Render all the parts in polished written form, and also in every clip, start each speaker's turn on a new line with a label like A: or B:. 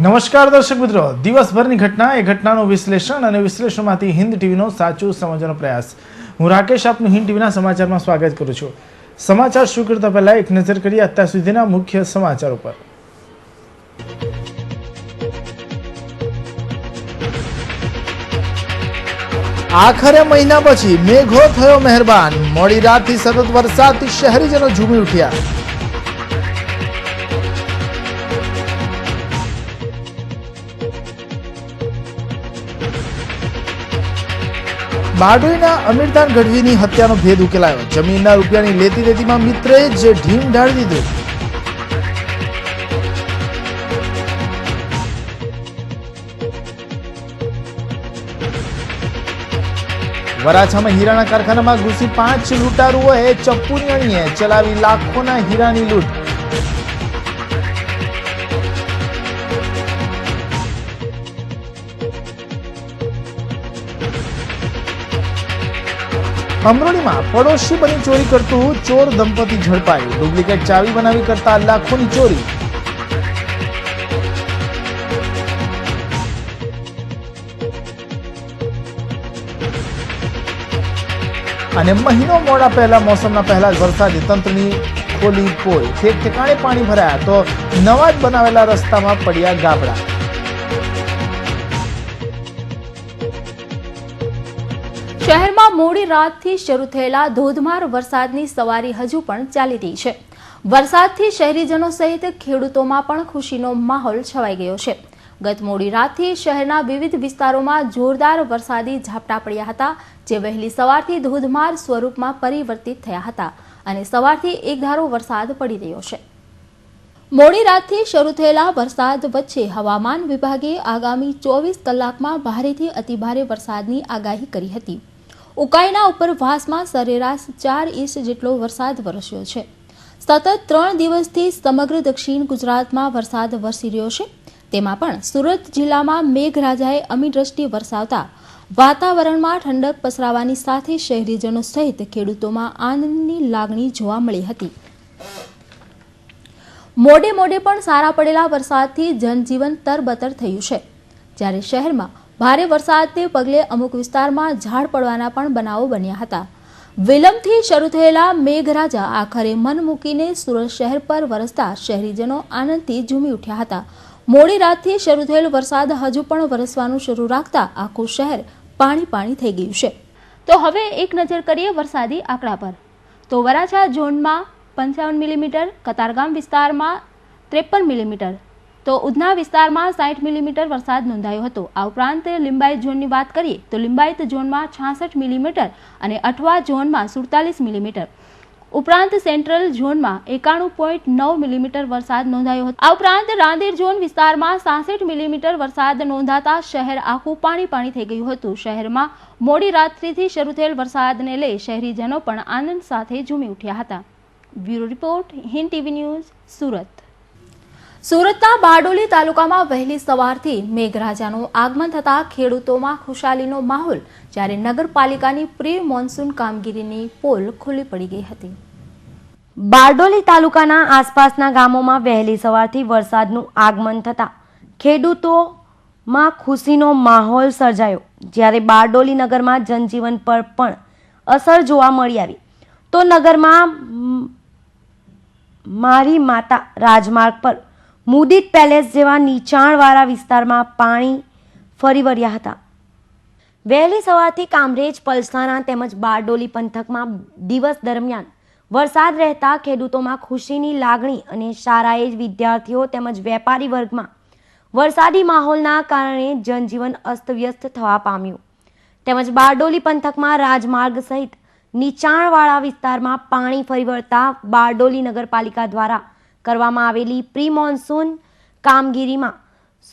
A: નમસ્કાર દર્શક મિત્રો, દિવસભરની ઘટના એ ઘટનાનું વિશ્લેષણ અને વિશ્લેષણમાંથી હિન્દ ટીવીનો સાચું સમજવાનો પ્રયાસ. હું રાકેશ આપનું હિન્દ ટીવીના સમાચારમાં સ્વાગત કરું છું. સમાચાર શરૂ કરતા પહેલા એક નજર કરીએ અત્યાર સુધીના મુખ્ય સમાચાર ઉપર. આખરે મહિના પછી મેઘો થયો મહેરબાન. મોડી રાતથી સતત વરસાદથી શહેરીજનો ઝૂમી ઉઠ્યા. બારડોલીના અમીરદાન ગઢવીની હત્યાનો ભેદ ઉકેલાયો. જમીનના રૂપિયાની લેતી દેતીમાં મિત્રએ જ ઢીમ ઢાળી દીધું. વરાછામાં હીરાના કારખાનામાં ઘૂસી 5 લૂંટારુઓએ ચપ્પુની અણીએ ચલાવી લાખોના હીરાની લૂંટ. અમરોલીમાં પડોશી બની ચોરી કરતું ચોર દંપતી ઝડપાયું. ડુપ્લિકેટ ચાવી બનાવી કરતા લાખોની ચોરી. અને મહિનો મોડા પહેલા મોસમના પહેલા જ વરસાદે તંત્રની ખોલી પોલ. ઠેક ઠેકાણે પાણી ભરાયા તો નવા જ બનાવેલા રસ્તામાં પડ્યા ગાબડા.
B: શહેરમાં મોડી રાતથી શરૂ થયેલા ધોધમાર વરસાદની સવારી હજુ પણ ચાલી રહી છે. વરસાદથી શહેરીજનો સહિત ખેડૂતોમાં પણ ખુશીનો માહોલ છવાઈ ગયો છે. ગત મોડી રાતથી શહેરના વિવિધ વિસ્તારોમાં જોરદાર વરસાદી ઝાપટા પડ્યા હતા, જે વહેલી સવારથી ધોધમાર સ્વરૂપમાં પરિવર્તિત થયા હતા અને સવારથી એકધારો વરસાદ પડી રહ્યો છે. મોડી રાતથી શરૂ થયેલા વરસાદ વચ્ચે હવામાન વિભાગે આગામી 24 કલાકમાં ભારેથી અતિભારે વરસાદની આગાહી કરી હતી. ઉકાઈના ઉપરવાસમાં સરેરાશ 4 ઇંચ જેટલો વરસાદ વરસ્યો છે. સતત 3 દિવસથી સમગ્ર દક્ષિણ ગુજરાતમાં વરસાદ વરસી રહ્યો છે. તેમાં પણ સુરત જિલ્લામાં મેઘરાજાએ અમીદ્રષ્ટિ વરસાવતા વાતાવરણમાં ઠંડક પસરાવાની સાથે શહેરીજનો સહિત ખેડૂતોમાં આનંદની લાગણી જોવા મળી હતી. મોડે પણ સારા પડેલા વરસાદથી જનજીવન તરબતર થયું છે. જ્યારે શહેરમાં ભારે વરસાદને પગલે અમુક વિસ્તારમાં ઝાડ પડવાના પણ બનાવો બન્યા હતા. વિલંબથી શરૂ થયેલા મેઘરાજા આખરે મન મૂકીને સુરત શહેર પર વરસતા શહેરીજનો આનંદથી ઝૂમી ઉઠ્યા હતા. મોડી રાતથી શરૂ થયેલો વરસાદ હજુ પણ વરસવાનું શરૂ રાખતા આખું શહેર પાણી થઈ ગયું છે. તો હવે એક નજર કરીએ વરસાદી આંકડા પર. તો વરાછા ઝોનમાં 55 મિલીમીટર, કતારગામ વિસ્તારમાં 53 મિલીમીટર, તો ઉધના વિસ્તારમાં 60 મિલીમીટર વરસાદ નોંધાયો હતો. આ ઉપરાંત લિંબાયત ઝોનની વાત કરીએ તો લિંબાયત ઝોનમાં 66 મિલીમીટર અને અઠવા ઝોનમાં 47 મિલીમીટર. ઉપરાંત સેન્ટ્રલ ઝોનમાં 91.9 મિલીમીટર વરસાદ નોંધાયો હતો. આ ઉપરાંત રાંદેર ઝોન વિસ્તારમાં 66 મિલીમીટર વરસાદ નોંધાતા શહેર આખું પાણી થઈ ગયું હતું. શહેરમાં મોડી રાત્રિથી શરૂ થયેલ વરસાદને લઈ શહેરીજનો પણ આનંદ સાથે ઝૂમી ઉઠ્યા હતા. Bureau report, Hind TV news, Surat. સુરતના બારડોલી તાલુકામાં વહેલી સવારથી મેઘરાજાનું આગમન થતા ખેડૂતોમાં ખુશાલીનો માહોલ, જ્યારે નગરપાલિકાની પ્રી મોન્સૂન કામગીરીની પોલ ખુલ્લી પડી ગઈ હતી.
C: બારડોલી તાલુકાના આસપાસના ગામોમાં વહેલી સવારથી વરસાદનું આગમન થતા ખેડૂતોમાં ખુશીનો માહોલ સર્જાયો. જ્યારે બારડોલી નગરમાં જનજીવન પર પણ અસર જોવા મળી આવી તો નગરમાં મારી માતા રાજમાર્ગ પર મુદિત પેલેસ જેવા નીચાણવાળા વિસ્તારમાં પાણી ફરી વળ્યા હતા. વહેલી સવારથી કામરેજ, પલસાણા તેમજ બારડોલી પંથકમાં દિવસ દરમિયાન વરસાદ રહેતા ખેડૂતોમાં ખુશીની લાગણી અને શાળાએ વિદ્યાર્થીઓ તેમજ વેપારી વર્ગમાં વરસાદી માહોલના કારણે જનજીવન અસ્તવ્યસ્ત થવા પામ્યું. તેમજ બારડોલી પંથકમાં રાજમાર્ગ સહિત નીચાણવાળા વિસ્તારમાં પાણી ફરી વળતા બારડોલી નગરપાલિકા દ્વારા કરવામાં આવેલી પ્રી મોન્સૂન કામગીરીમાં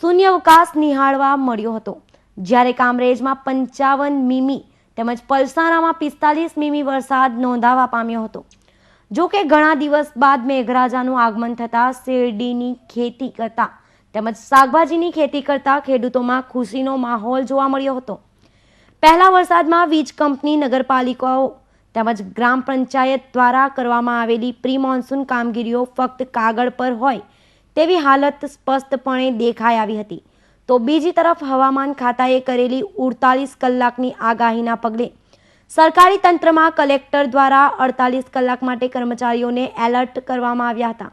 C: શૂન્યાવકાશ નિહાળવા મળ્યો હતો. જ્યારે કામરેજમાં 55 મીમી તેમજ પલસાણામાં 45 મીમી વરસાદ નોંધાવા પામ્યો હતો. જો કે ઘણા દિવસ બાદ મેઘરાજાનું આગમન થતાં શેરડીની ખેતી કરતા તેમજ શાકભાજીની ખેતી કરતા ખેડૂતોમાં ખુશીનો માહોલ જોવા મળ્યો હતો. પહેલા વરસાદમાં વીજ કંપની, નગરપાલિકાઓ તેમજ ગ્રામ પંચાયત દ્વારા કરવામાં આવેલી પ્રી મોન્સૂન કામગીરીઓ ફક્ત કાગળ પર હોય તેવી હાલત સ્પષ્ટપણે દેખાઈ આવી હતી. તો બીજી તરફ હવામાન ખાતાએ કરેલી 48 કલાકની આગાહીના પગલે સરકારી તંત્રમાં કલેક્ટર દ્વારા 48 કલાક માટે કર્મચારીઓને એલર્ટ કરવામાં આવ્યા હતા.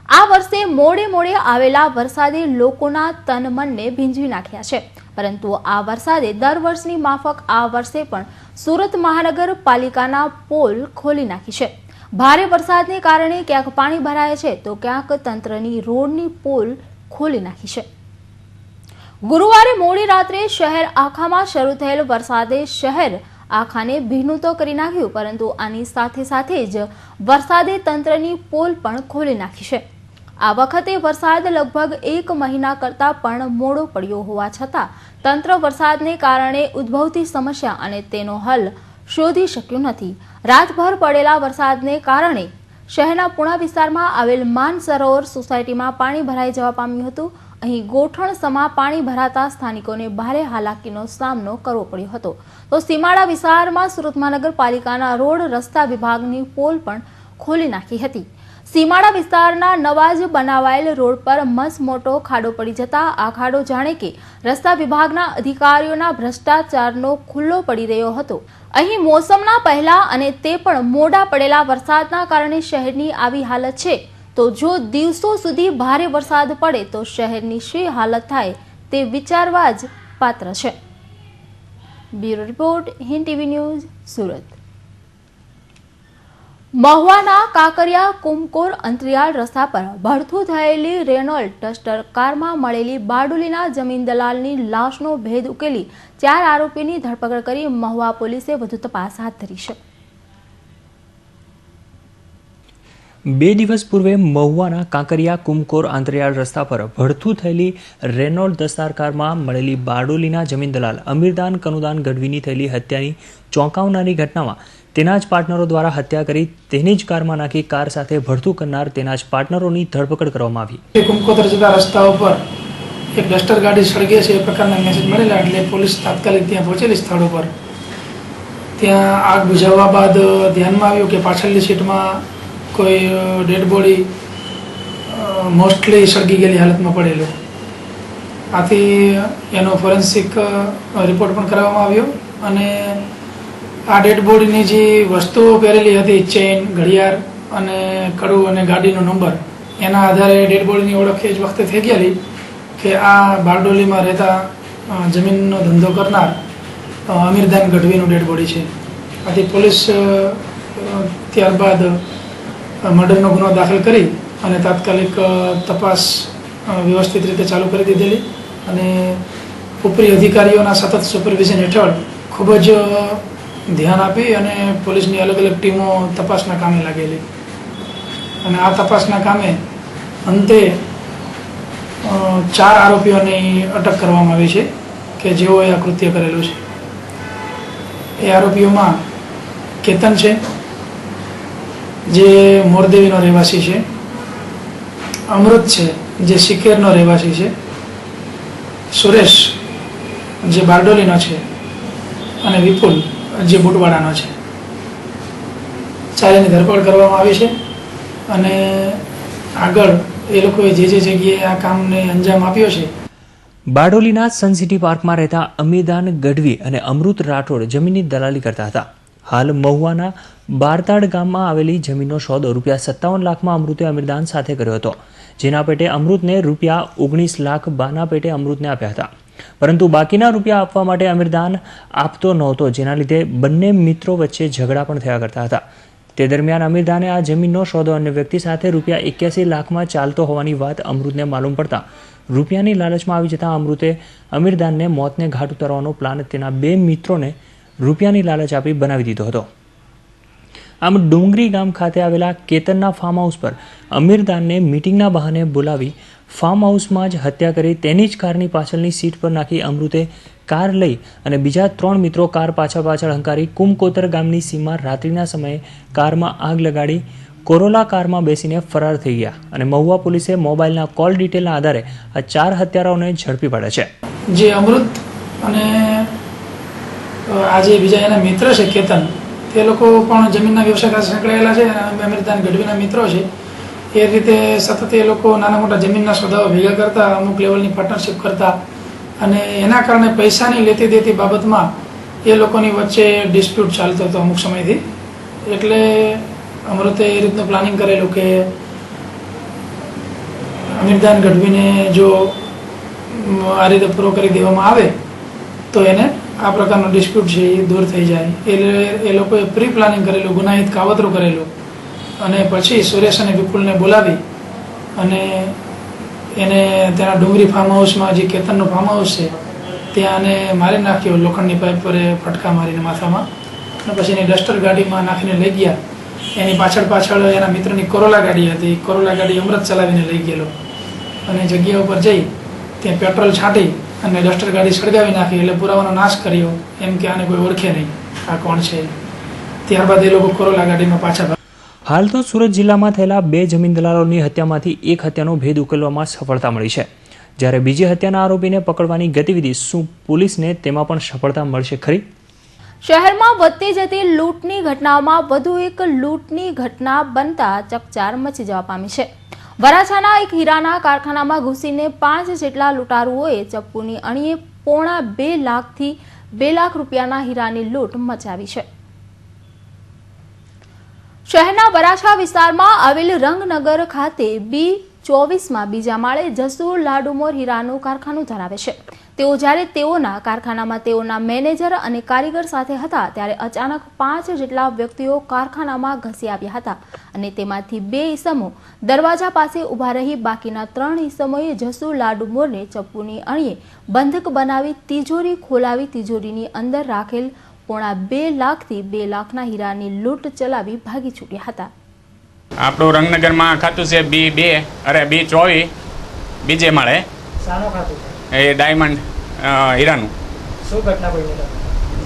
B: આ વર્ષે મોડે આવેલા વરસાદે લોકોના તન મનને ભીંજવી નાખ્યા છે, પરંતુ આ વરસાદે દર વર્ષની માફક આ વર્ષે પણ સુરત મહાનગરપાલિકાના પોલ ખોલી નાખી છે. ભારે વરસાદને કારણે ક્યાંક પાણી ભરાય છે તો ક્યાંક તંત્રની રોડની પોલ ખોલી નાખી છે. ગુરુવારે મોડી રાત્રે શહેર આખામાં શરૂ થયેલ વરસાદે શહેર આખાને ભીનું તો કરી નાખ્યું, પરંતુ આની સાથે જ વરસાદે તંત્રની પોલ પણ ખોલી નાખી છે. આ વખતે વરસાદ લગભગ 1 મહિના કરતાં પણ મોડો પડ્યો હોવા છતાં તંત્ર વરસાદને કારણે ઉદ્ભવતી સમસ્યા અને તેનો હલ શોધી શક્યું નથી. રાતભર પડેલા વરસાદને કારણે શહેરના પુણા વિસ્તારમાં આવેલ માન સરોવર સોસાયટીમાં પાણી ભરાઈ જવા પામ્યું હતું. અહીં ગોઠણ સમા પાણી ભરાતા સ્થાનિકોને ભારે હાલાકીનો સામનો કરવો પડ્યો હતો. તો સીમાડા વિસ્તારમાં સુરત મહાનગરપાલિકાના રોડ રસ્તા વિભાગની પોલ પણ ખોલી નાખી હતી. સીમાડા વિસ્તારના નવા જ બનાવાયેલ રોડ પર મસમોટો ખાડો પડી જતા આ ખાડો જાણે કે રસ્તા વિભાગના અધિકારીઓના ભ્રષ્ટાચારનો ખુલ્લો પડી રહ્યો હતો. અહીં મોસમના પહેલા અને તે પણ મોડા પડેલા વરસાદના કારણે શહેરની આવી હાલત છે, તો જો દિવસો સુધી ભારે વરસાદ પડે તો શહેરની શી હાલત થાય તે વિચારવા જ પાત્ર છે. Bureau report, Hind TV news, Surat. મહુવાના કાંકરિયા કુમકોર અંતરિયાળ રસ્તા પર ભડથું થયેલી રેનોલ્ડ ડસ્ટર કારમાં મળેલી બારડોલીના જમીન દલાલની લાશનો ભેદ ઉકેલી 4 આરોપીની ધરપકડ કરી મહુવા પોલીસે વધુ તપાસ હાથ ધરી છે.
D: 2 દિવસ પૂર્વે મહુવાના કાંકરિયા કુમકોર આંતરિયાળ રસ્તા પર ભડથું થયેલી રેનોલ્ડ દસ્તાર કારમાં મળેલી બારડોલીના જમીન દલાલ અમીરદાન કનુદાન ગઢવીની થયેલી હત્યાની ચોંકાવનારી ઘટનામાં તેના જ પાર્ટનરો દ્વારા હત્યા કરી તેની જ કારમાં નાખી કાર સાથે ભડથું કરનાર તેના જ પાર્ટનરોની ધરપકડ કરવામાં આવી.
E: કુમકોતર જતા રસ્તા ઉપર એક ડસ્ટર ગાડી સળગે છે એ પ્રકારના મેસેજ મળેલા, એટલે પોલીસ તાત્કાલિક ત્યાં પહોંચેલી સ્થળ ઉપર. ત્યાં આગ બુઝાવવા બાદ ધ્યાનમાં આવ્યું કે પાછળની સીટમાં કોઈ ડેડ બોડી મોસ્ટલી સળગી ગયેલી હાલતમાં પડેલો. આથી એનો ફોરેન્સિક રિપોર્ટ પણ કરવામાં આવ્યો અને આ ડેડ બોડીની જે વસ્તુઓ પહેરેલી હતી, ચેઇન, ઘડિયાળ અને કડું અને ગાડીનો નંબર, એના આધારે ડેડ બોડીની ઓળખ એ જ વખતે થઈ ગયેલી કે આ બારડોલીમાં રહેતા જમીનનો ધંધો કરનાર અમીરદાન ગઢવીનું ડેડ બોડી છે. આથી પોલીસ ત્યારબાદ મર્ડરનો ગુનો દાખલ કરી અને તાત્કાલિક તપાસ વ્યવસ્થિત રીતે ચાલુ કરી દીધેલી અને ઉપરી અધિકારીઓના સતત સુપરવિઝન હેઠળ ખૂબ જ ધ્યાન આપી અને પોલીસની અલગ અલગ ટીમો તપાસના કામે લાગેલી અને આ તપાસના કામે અંતે 4 આરોપીઓની અટક કરવામાં આવી છે કે જેઓએ આ કૃત્ય કરેલું છે. એ આરોપીઓમાં કેતન છે જે મોરદેવીનો રહેવાસી છે, અમૃત છે જે સિકેરનો રહેવાસી છે, સુરેશ જે બારડોલીનો છે અને વિપુલ જે બુટવાડાનો છે. ચારેની ધરપકડ કરવામાં આવી છે અને આગળ એ લોકોએ જે જગ્યાએ આ કામને અંજામ આપ્યો છે.
D: બારડોલીના સન સિટી પાર્કમાં રહેતા અમીરદાન ગઢવી અને અમૃત રાઠોડ જમીનની દલાલી કરતા હતા. હાલ મહુવાના બારતાડ ગામમાં આવેલી જમીનનો સોદો ₹57 લાખમાં અમૃતે અમીરદાન સાથે કર્યો હતો, જેના પેટે અમૃતને ₹19 લાખ બાના પેટે અમૃતને આપ્યા હતા. પરંતુ બાકીના રૂપિયા આપવા માટે અમીરદાન આપતો નહોતો, જેના લીધે બંને મિત્રો વચ્ચે ઝઘડા પણ થયા કરતા હતા. તે દરમિયાન અમીરદાને આ જમીનનો સોદો અન્ય વ્યક્તિ સાથે ₹81 લાખમાં ચાલતો હોવાની વાત અમૃતને માલુમ પડતા રૂપિયાની લાલચમાં આવી જતા અમૃતે અમીરદાનને મોતને ઘાટ ઉતારવાનો પ્લાન તેના 2 મિત્રોને રૂપિયાની લાલચ આપી બનાવી દીધો હતો. આમ ડુંગરી ગામ ખાતે આવેલા કેતનના ફાર્મ હાઉસ પર અમીરદાનને મીટિંગના બહાને બોલાવી ફાર્મ હાઉસમાં જ હત્યા કરી તેની જ કારની પાછળની સીટ પર નાખી અમૃતે કાર લઈ અને બીજા 3 મિત્રો કાર પાછળ હંકારી કુમકોતર ગામની સીમા રાત્રિના સમયે કારમાં આગ લગાડી કોરોલા કારમાં બેસીને ફરાર થઈ ગયા અને મહુવા પોલીસે મોબાઈલના કોલ ડિટેલના આધારે આ 4 હત્યારાઓને ઝડપી પાડ્યા છે.
E: જે અમૃત અને આજે બીજા એના મિત્ર છે કેતન, તે લોકો પણ જમીનના વ્યવસાય સાથે સંકળાયેલા છે અને અમીરદાન ગઢવીના મિત્રો છે. એ રીતે સતત એ લોકો નાના મોટા જમીનના સોદાઓ ભેગા કરતા, અમુક લેવલની પાર્ટનરશિપ કરતા અને એના કારણે પૈસાની લેતી દેતી બાબતમાં એ લોકોની વચ્ચે ડિસ્પ્યુટ ચાલતો હતો અમુક સમયથી. એટલે અમૃતે એ રીતનું પ્લાનિંગ કરેલું કે અમીરદાન ગઢવીને જો આ રીતે પૂરો કરી દેવામાં આવે તો એને આ પ્રકારનો ડિસ્પ્યુટ છે એ દૂર થઈ જાય. એ લોકોએ પ્રી પ્લાનિંગ કરેલું, ગુનાહિત કાવતરું કરેલું અને પછી સુરેશ અને વિપુલને બોલાવી અને એને તેના ડુંગરી ફાર્મ હાઉસમાં, જે કેતનનું ફાર્મ હાઉસ છે, ત્યાં એને મારી નાખ્યો લોખંડની પાઇપ પર ફટકા મારીને માથામાં. અને પછી એની ડસ્ટર ગાડીમાં નાખીને લઈ ગયા. એની પાછળ એના મિત્રની કોરોલા ગાડી હતી. કોરોલા ગાડી અમૃત ચલાવીને લઈ ગયેલો અને જગ્યા ઉપર જઈ ત્યાં પેટ્રોલ છાંટી અને ડસ્ટર ગાડી સળગાવી નાખી. એટલે પુરાવાનો નાશ કર્યો, એમ કે આને કોઈ ઓળખે નહીં આ કોણ છે. ત્યારબાદ એ લોકો કોરોલા ગાડીમાં પાછા.
D: હાલ તો સુરત જિલ્લામાં થયેલા 2 જમીન દલાલોની હત્યામાંથી એક હત્યાનો ભેદ ઉકેલવામાં સફળતા મળી છે, જ્યારે બીજી હત્યાના આરોપીને પકડવાની ગતિવિધિ શું પોલીસને તેમાં પણ સફળતા મળશે ખરી?
B: શહેરમાં વધતી જતી લૂંટની ઘટનાઓમાં વધુ એક લૂંટની ઘટના બનતા ચકચાર મચી જવા પામી છે. વરાછાના એક હીરાના કારખાનામાં ઘૂસીને 5 જેટલા લૂંટારુઓએ ચપ્પુની અણીએ $2.5 લાખથી $2 લાખ રૂપિયાના હીરાની લૂંટ મચાવી છે. શહેરના વરાછા વિસ્તારમાં આવેલ રંગનગર ખાતે B24માં બીજા માળે જસુર લાડુમોર હીરાનું કારખાનું ધરાવે છે. તેઓ જ્યારે તેઓના કારખાનામાં તેઓના મેનેજર અને કારીગર સાથે હતા ત્યારે અચાનક 5 જેટલા વ્યક્તિઓ કારખાનામાં ઘસી આવ્યા હતા અને તેમાંથી 2 ઈસમો દરવાજા પાસે ઊભા રહી બાકીના 3 ઈસમોએ જસુર લાડુમોરને ચપ્પુની અણીએ બંધક બનાવી તિજોરી ખોલાવી તિજોરીની અંદર રાખેલ $2.5 લાખથી $2 લાખના હીરાની લૂંટ ચલાવી ભાગી છૂટ્યા હતા.
F: આપણું રંગનગરમાં ખાતું છે B24 બીજે માળે.
A: શાનું ખાતું છે?
F: એ ડાયમંડ હીરાનું.
A: શું ઘટના બની?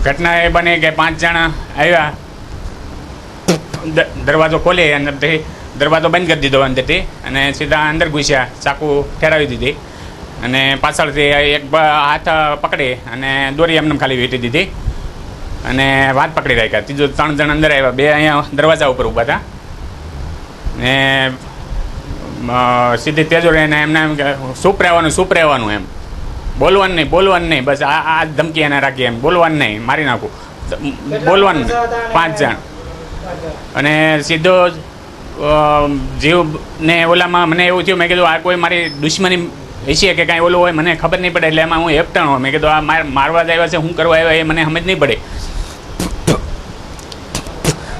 F: ઘટના એ બની કે 5 જણા આવ્યા, દરવાજો ખોલી અંદરથી દરવાજો બંધ કરી દીધો અંદરથી અને સીધા અંદર ઘૂસ્યા, ચાકુ ઠેરાવી દીધી અને પાછળથી એક હાથ પકડી અને દોરી એમને ખાલી વીંટી દીધી અને વાત પકડી રાખ્યા. ત્રીજો 3 જણ અંદર આવ્યા, 2 અહીંયા દરવાજા ઉપર ઊભા હતા ને સીધી તેજોરી એને એમને એમ કે ચૂપ રહેવાનું એમ, બોલવાનું નહીં, બસ આ ધમકી એને રાખી એમ, બોલવાનું નહીં, મારી નાખું, બોલવાનું નહીં. 5 જણ અને સીધો જીવને ઓલામાં મને એવું થયું, મેં કીધું આ કોઈ મારી દુશ્મની હશે કે કાંઈ ઓલું હોય, મને ખબર નહીં પડે. એટલે એમાં હું હેપટાણો, મેં કીધું આ મારવા જ આવ્યા છે, શું કરવા આવ્યા એ મને સમજ નહીં પડે.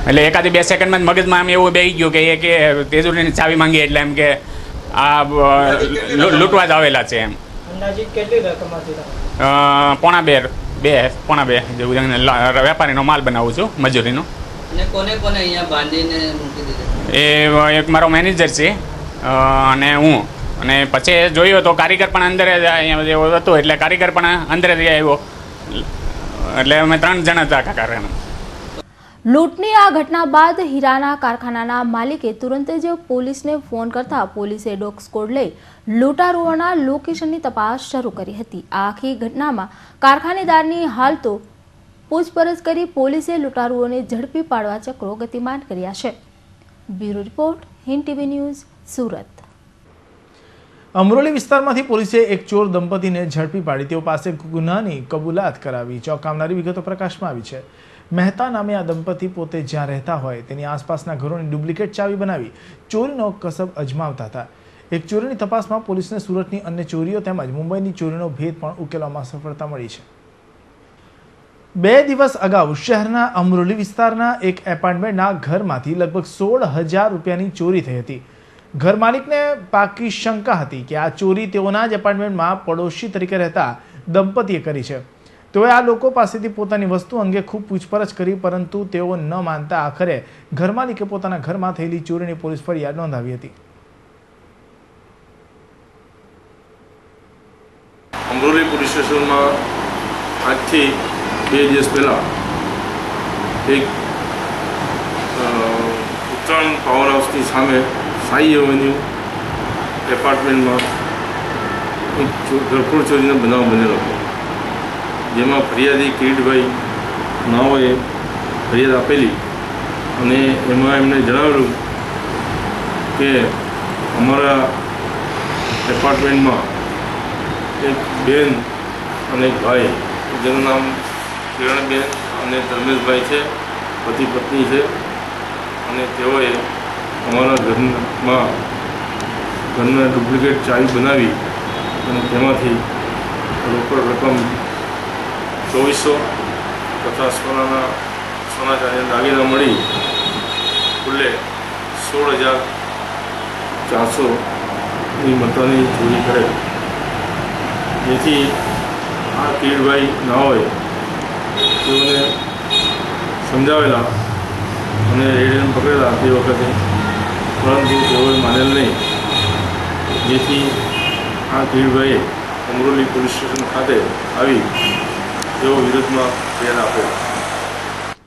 F: એટલે 1-2 સેકન્ડમાં જ મગજમાં આમ એવું બેસી ગયું કે એ કે તેજુરીની ચાવી માંગી એટલે એમ કે આ લૂંટવા જ આવેલા છે એમ.
A: અંદાજિત કેટલી રકમ હતી?
F: $2.5 જેવું. વેપારીનો માલ બનાવું છું, મજૂરીનો.
G: કોને અહીંયા બાંધીને મૂકી દીધા?
F: એ એક મારો મેનેજર છે અને હું, અને પછી જોયો તો કારીગર પણ અંદર અહીંયા જેવો હતો, એટલે કારીગર પણ અંદર જ આવ્યો, એટલે અમે 3 જણ હતા કાકારાના.
B: લૂંટની આ ઘટના બાદ હીરાના કારખાનાના માલિકે તુરંત જ પોલીસને ફોન કરતા પોલીસે ડોગ સ્કોડ લઈ લૂંટારુઓના લોકેશનની તપાસ શરૂ કરી હતી. આ આખી ઘટનામાં કારખાનેદારની હાલ તો પૂછપરછ કરી પોલીસે લૂંટારુઓને ઝડપી પાડવા ચક્રો ગતિમાન કર્યા છે. Bureau report, Hind TV news, Surat.
A: Amroli વિસ્તારમાંથી પોલીસે એક ચોર દંપતીને ઝડપી પાડી તેઓ પાસે ગુનાની કબૂલાત કરાવી. ચોંકાવનારી વિગતો પ્રકાશમાં આવી છે. મહેતા નામે આ દંપતી પોતે જ્યાં રહેતા હોય તેની આસપાસના ઘરોની ડુપ્લિકેટ ચાવી બનાવી ચોરીનો કસબ અજમાવતા હતા. એક ચોરીની તપાસમાં પોલીસને સુરતની અન્ય ચોરીઓ તેમજ મુંબઈની ચોરીનો ભેદ પણ ઉકેલવામાં સફળતા મળી છે. 2 દિવસ અગાઉ શહેરના અમરોલી વિસ્તારના એક એપાર્ટમેન્ટના ઘરમાંથી લગભગ 16,000 રૂપિયાની ચોરી થઈ હતી. ઘર માલિકને પાકી શંકા હતી કે આ ચોરી તેઓના જ એપાર્ટમેન્ટમાં પડોશી તરીકે રહેતા દંપતીએ કરી છે. તેઓએ આ લોકો પાસેથી પોતાની વસ્તુ અંગે ખૂબ પૂછપરછ કરી, પરંતુ તેઓ ન માનતા આખરે ઘર માલિકે પોતાના ઘરમાં થયેલી ચોરીની પોલીસ ફરિયાદ નોંધાવી હતી.
H: અમરોલી પોલીસ સ્ટેશનમાં આજથી 2 દિવસ પહેલાં એક ઉત્તરાયણ પાવર હાઉસની સામે સાઈ એવન્યુ એપાર્ટમેન્ટમાં એક ઘરફોડ ચોરીનો બનાવ બનેલો હતો, જેમાં ફરિયાદી કિરીટભાઈ નાઓએ ફરિયાદ આપેલી અને એમાં એમણે જણાવેલું કે અમારા એપાર્ટમેન્ટમાં એક બેન અને એક ભાઈ, જેનું નામ કિરણબેન અને ધર્મેશભાઈ છે, પતિ પત્ની છે. અને તેઓએ અમારા ઘરના ડુપ્લિકેટ ચાવી બનાવી અને તેમાંથી રોકડ રકમ 2400 તથા સોના ચાંદીના દાગીના મળી કુલ્લે 16,400ની મતાની ચોરી કરે. જેથી આ કિરીટભાઈ ના હોય તેઓને સમજાવેલા અને રેડીને પકડેલા તે વખતે, પરંતુ તેઓએ માનેલ નહીં. જેથી આ કિરીટભાઈએ અમરોલી પોલીસ સ્ટેશન ખાતે આવી તેઓ વિરુદ્ધમાં ફરિયાદ આપેલ.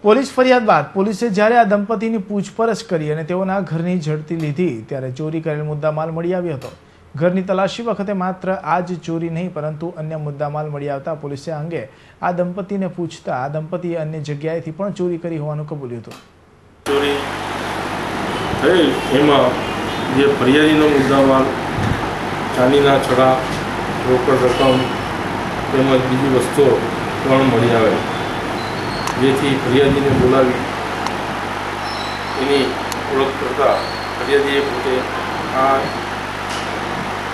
A: પોલીસ ફરિયાદ બાદ પોલીસે જ્યારે આ દંપતીની પૂછપરછ કરી અને તેઓના ઘરની ઝડપી લીધી ત્યારે ચોરી કરેલ મુદ્દામાલ મળી આવ્યો હતો. ઘરની તલાશી વખતે માત્ર આ જ ચોરી નહીં પરંતુ અન્ય મુદ્દામાલ મળી આવતા પોલીસે આ અંગે આ દંપતીને પૂછતા આ દંપતીએ અન્ય જગ્યાએથી પણ ચોરી કરી હોવાનું કબૂલ્યું હતું.
H: ચોરી થઈ એમાં જે ફરિયાદીનો મુદ્દામાલ, ચાંદીના છડા, રોકડ રકમ તેમજ બીજી વસ્તુઓ પણ મળી આવે. જેથી ફરિયાદીને બોલાવી એની ઓળખ કરતાં ફરિયાદીએ પોતે આ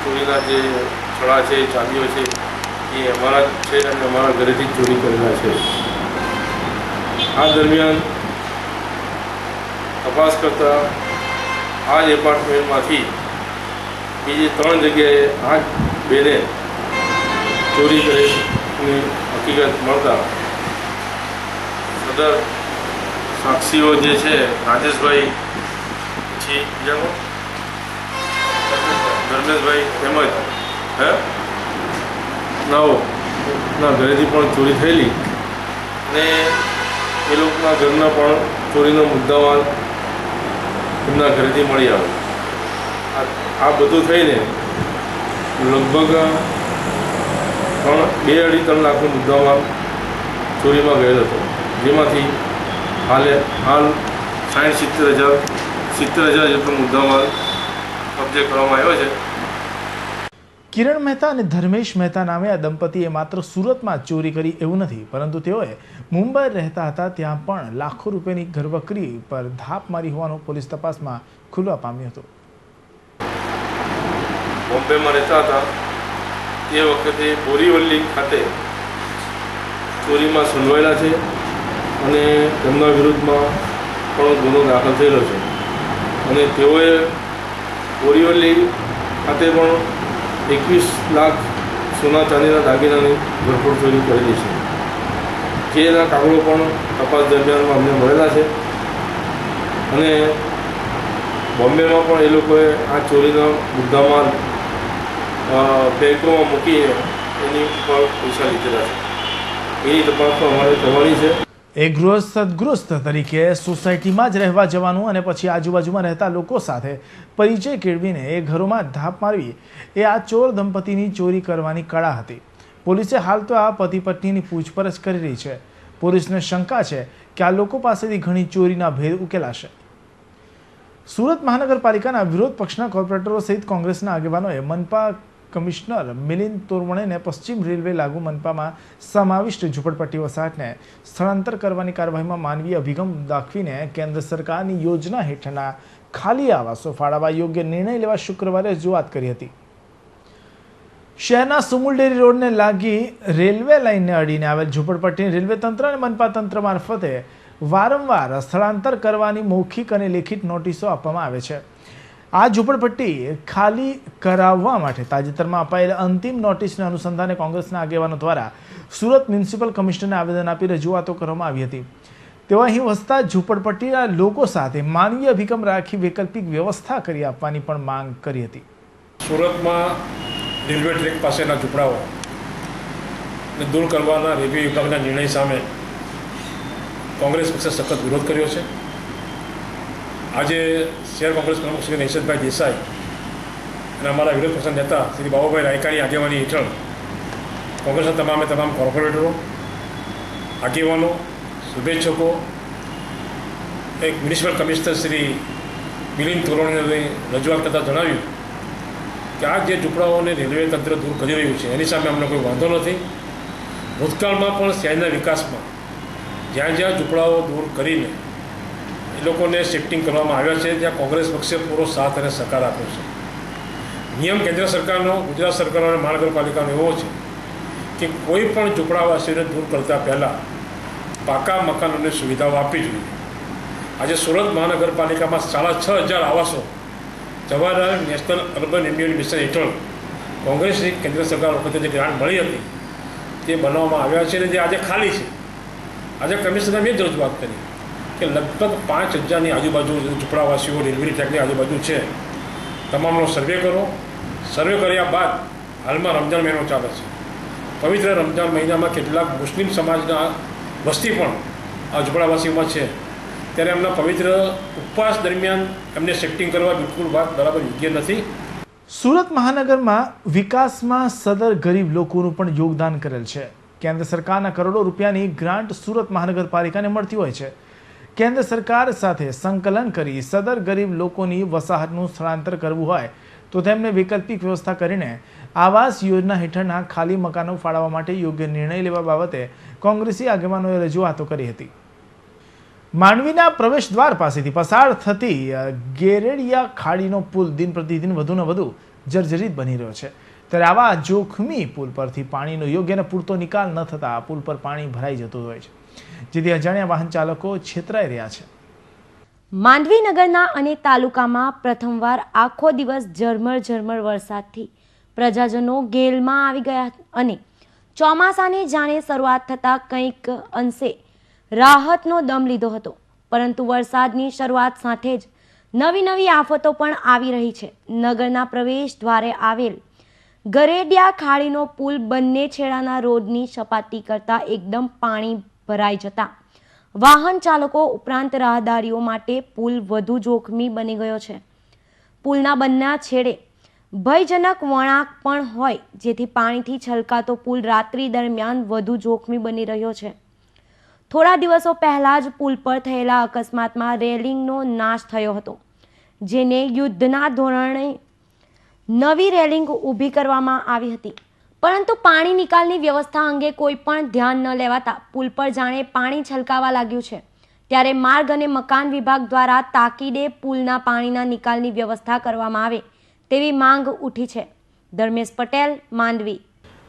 H: ચોરીના જે છડા છે, ચાંદીઓ છે એ અમારા જ છે અને અમારા ઘરેથી જ ચોરી કરેલા છે. આ દરમિયાન તપાસ કરતાં આ જ એપાર્ટમેન્ટમાંથી બીજી 3 જગ્યાએ આ જ બેને ચોરી કરેલી હકીકત મળતા સદર સાક્ષીઓ જે છે રાજેશભાઈ, પછી બીજાનો ધર્મેશભાઈ તેમજ ના ઘરેથી પણ ચોરી થયેલી અને એ લોકોના ઘરના પણ ચોરીનો મુદ્દામાલ એમના ઘરેથી મળી આવે. આ બધું થઈને લગભગ 2-2.5 લાખનો મુદ્દામાલ ચોરીમાં ગયેલો હતો. જેમાંથી હાલ 60-70 હજાર જેટલો મુદ્દામાલ કબજે કરવામાં આવ્યો છે.
A: કિરણ મહેતા અને ધર્મેશ મહેતા નામે આ દંપતીએ માત્ર સુરતમાં ચોરી કરી એવું નથી, પરંતુ તેઓએ મુંબઈ રહેતા હતા ત્યાં પણ લાખો રૂપિયાની ઘરવકરી પર ધાપ મારી હોવાનું પોલીસ તપાસમાં ખુલવા પામ્યું હતું.
H: બોમ્બેમાં રહેતા હતા તે વખતે બોરીવલ્લી ખાતે ચોરીમાં સંડોવાયેલા છે અને તેમના વિરુદ્ધમાં પણ ગુનો દાખલ થયેલો છે. અને તેઓએ બોરીવલ્લી ખાતે પણ 21 લાખ સોના ચાંદીના દાગીનાની ઘરફોડ ચોરી કરેલી છે. જેના કાગળો પણ તપાસ દરમિયાનમાં અમને મળેલા છે. અને બોમ્બેમાં પણ એ લોકોએ આ ચોરીનો મુદ્દામાલ બેંકોમાં મૂકીને એની ઉપર પૈસા લીધેલા છે. એની તપાસ તો અમારે કરવાની છે.
A: એક ગૃહસ્થ તરીકે સોસાયટીમાં જ રહેવા જવાનું અને પછી આજુબાજુમાં રહેતા લોકો સાથે પરિચય કેળવીને એ ઘરોમાં ધાપ મારવી એ આ ચોર દંપતીની ચોરી કરવાની કળા હતી. પોલીસે હાલ તો આ પતિ પત્નીની પૂછપરછ કરી રહી છે. પોલીસને શંકા છે કે આ લોકો પાસેથી ઘણી ચોરીના ભેદ ઉકેલાશે. સુરત મહાનગરપાલિકાના વિરોધ પક્ષના કોર્પોરેટરો સહિત કોંગ્રેસના આગેવાનોએ મનપા કમિશનર મિલિંદ તોરવણેને પશ્ચિમ રેલવે લાગુ મનપામાં સમાવિષ્ટ ઝૂંપડપટ્ટી વસાહતને સ્થળાંતર કરવાની કાર્યવાહીમાં માનવીય અભિગમ દાખવીને કેન્દ્ર સરકારની યોજના હેઠળના ખાલી આવાસો ફાળવવા યોગ્ય નિર્ણય લેવા શુક્રવારે રજૂઆત કરી હતી. શહેરના સુમુલડેરી રોડને લાગી રેલવે લાઇનને અડીને આવેલ ઝૂંપડપટ્ટીને રેલવે તંત્ર અને મનપા તંત્ર મારફતે વારંવાર સ્થળાંતર કરવાની મૌખિક અને લેખિત નોટિસો આપવામાં આવે છે. આ ઝૂંપડપટ્ટી ખાલી કરાવવા માટે તાજેતરમાં અપાયેલ અંતિમ નોટિસને અનુસંધાને કોંગ્રેસના આગેવાનો દ્વારા સુરત મ્યુનિસિપલ કમિશનરને આવેદન આપી રજૂઆતો કરવામાં આવી હતી. તેઓ અહીં વસતા ઝૂંપડપટ્ટીના લોકો સાથે માનવીય અભિગમ રાખી વૈકલ્પિક વ્યવસ્થા કરી આપવાની પણ માંગ કરી હતી.
I: સુરતમાં રેલવે ટ્રેક પાસેના ઝૂંપડાઓ દૂર કરવાના રેલવે વિભાગના નિર્ણય સામે કોંગ્રેસ પક્ષે સખત વિરોધ કર્યો છે. આજે શહેર કોંગ્રેસ પ્રમુખ શ્રી નૈશદભાઈ દેસાઈ અને અમારા વિરોધ પક્ષના નેતા શ્રી બાબુભાઈ રાયકાની આગેવાની હેઠળ કોંગ્રેસના તમામ કોર્પોરેટરો, આગેવાનો, શુભેચ્છકો એક મ્યુનિસિપલ કમિશનર શ્રી મિલિંદ તોરવણેને રજૂઆત કરતાં જણાવ્યું કે આ જે ઝૂંપડાઓને રેલવે તંત્ર દૂર કરી રહ્યું છે એની સામે અમને કોઈ વાંધો નથી. ભૂતકાળમાં પણ શહેરના વિકાસમાં જ્યાં જ્યાં ઝૂંપડાઓ દૂર કરીને એ લોકોને શિફ્ટિંગ કરવામાં આવ્યા છે ત્યાં કોંગ્રેસ પક્ષે પૂરો સાથ અને સહકાર આપ્યો છે. નિયમ કેન્દ્ર સરકારનો, ગુજરાત સરકારનો અને મહાનગરપાલિકાનો એવો છે કે કોઈ પણ ઝૂંપડાવાસીઓને દૂર કરતાં પહેલાં પાકા મકાનોની સુવિધાઓ આપવી જોઈએ. આજે સુરત મહાનગરપાલિકામાં 6,500 આવાસો Jawaharlal national urban Indian mission હેઠળ કોંગ્રેસની કેન્દ્ર સરકાર વખતે જે ગ્રાન્ટ મળી હતી તે બનાવવામાં આવ્યા છે અને જે આજે ખાલી છે. આજે કમિશનરે મેં જ રજૂઆત કરી કે લગભગ 5,000ની આજુબાજુ ઝૂંપડાવાસીઓ રેલવે ટ્રેકની આજુબાજુ છે. તમામનો સર્વે કરો. સર્વે કર્યા બાદ હાલમાં રમજાન મહિનો ચાલે છે. પવિત્ર રમજાન મહિનામાં કેટલાક મુસ્લિમ સમાજના વસ્તી પણ આ ઝૂંપડાવાસીઓમાં છે, ત્યારે એમના પવિત્ર ઉપવાસ દરમિયાન એમને શિફ્ટિંગ કરવા બિલકુલ વાત બરાબર યોગ્ય નથી.
A: સુરત મહાનગરમાં વિકાસમાં સદર ગરીબ લોકોનું પણ યોગદાન કરેલ છે. કેન્દ્ર સરકારના કરોડો રૂપિયાની ગ્રાન્ટ સુરત મહાનગરપાલિકાને મળતી હોય છે. કેન્દ્ર સરકાર સાથે સંકલન કરી સદર ગરીબ લોકોની વસાહતનું સ્થળાંતર કરવું હોય તો તેમને વૈકલ્પિક વ્યવસ્થા કરીને આવાસ યોજના હેઠળના ખાલી મકાનો ફાળવવા માટે યોગ્ય નિર્ણય લેવા બાબતે કોંગ્રેસી આગેવાનોએ રજૂઆતો કરી હતી. માંડવીના પ્રવેશ દ્વાર પાસેથી પસાર થતી ગેરેડિયા ખાડીનો પુલ દિન પ્રતિદિન વધુને વધુ જર્જરિત બની રહ્યો છે. ત્યારે આવા જોખમી પુલ પરથી પાણીનો યોગ્ય અને પૂરતો નિકાલ ન થતા પુલ પર પાણી ભરાઈ જતું હોય છે, જેથી અજાણ્યા વાહન ચાલકો છેતરાઈ રહ્યા છે.
C: માંડવી નગરના અનેક તાલુકામાં પ્રથમવાર આખો દિવસ ઝરમર વરસાદથી પ્રજાજનો ગેલમાં આવી ગયા અને ચોમાસાની જાણે શરૂઆત થતાં કંઈક અંશે રાહતનો દમ લીધો હતો. પરંતુ વરસાદની શરૂઆત સાથે જ નવી આફતો પણ આવી રહી છે. નગરના પ્રવેશ દ્વારે આવેલ ગરેડિયા ખાડીનો પુલ બંને છેડાના રોડની સપાટી કરતાં એકદમ પાણી ભરાઈ જતા વાહન ચાલકો ઉપરાંત રાહદારીઓ માટે પુલ વધુ જોખમી બની ગયો છે. પુલના બંને છેડે ભયજનક વળાંક પણ હોય, જેથી પાણીથી છલકાતો પુલ રાત્રિ દરમિયાન વધુ જોખમી બની રહ્યો છે. થોડા દિવસો પહેલા જ પુલ પર થયેલા અકસ્માતમાં રેલિંગનો નાશ થયો હતો, જેને યુદ્ધના ધોરણે નવી રેલિંગ ઊભી કરવામાં આવી હતી. પરંતુ પાણી નિકાલની વ્યવસ્થા અંગે કોઈ પણ ધ્યાન ન લેવાતા પુલ પર જાણે પાણી છલકાવા લાગ્યું છે. ત્યારે માર્ગ અને મકાન વિભાગ દ્વારા તાકીદે પુલના પાણીના નિકાલની વ્યવસ્થા કરવામાં આવે તેવી માંગ ઉઠી છે. ધર્મેશ પટેલ, માંડવી.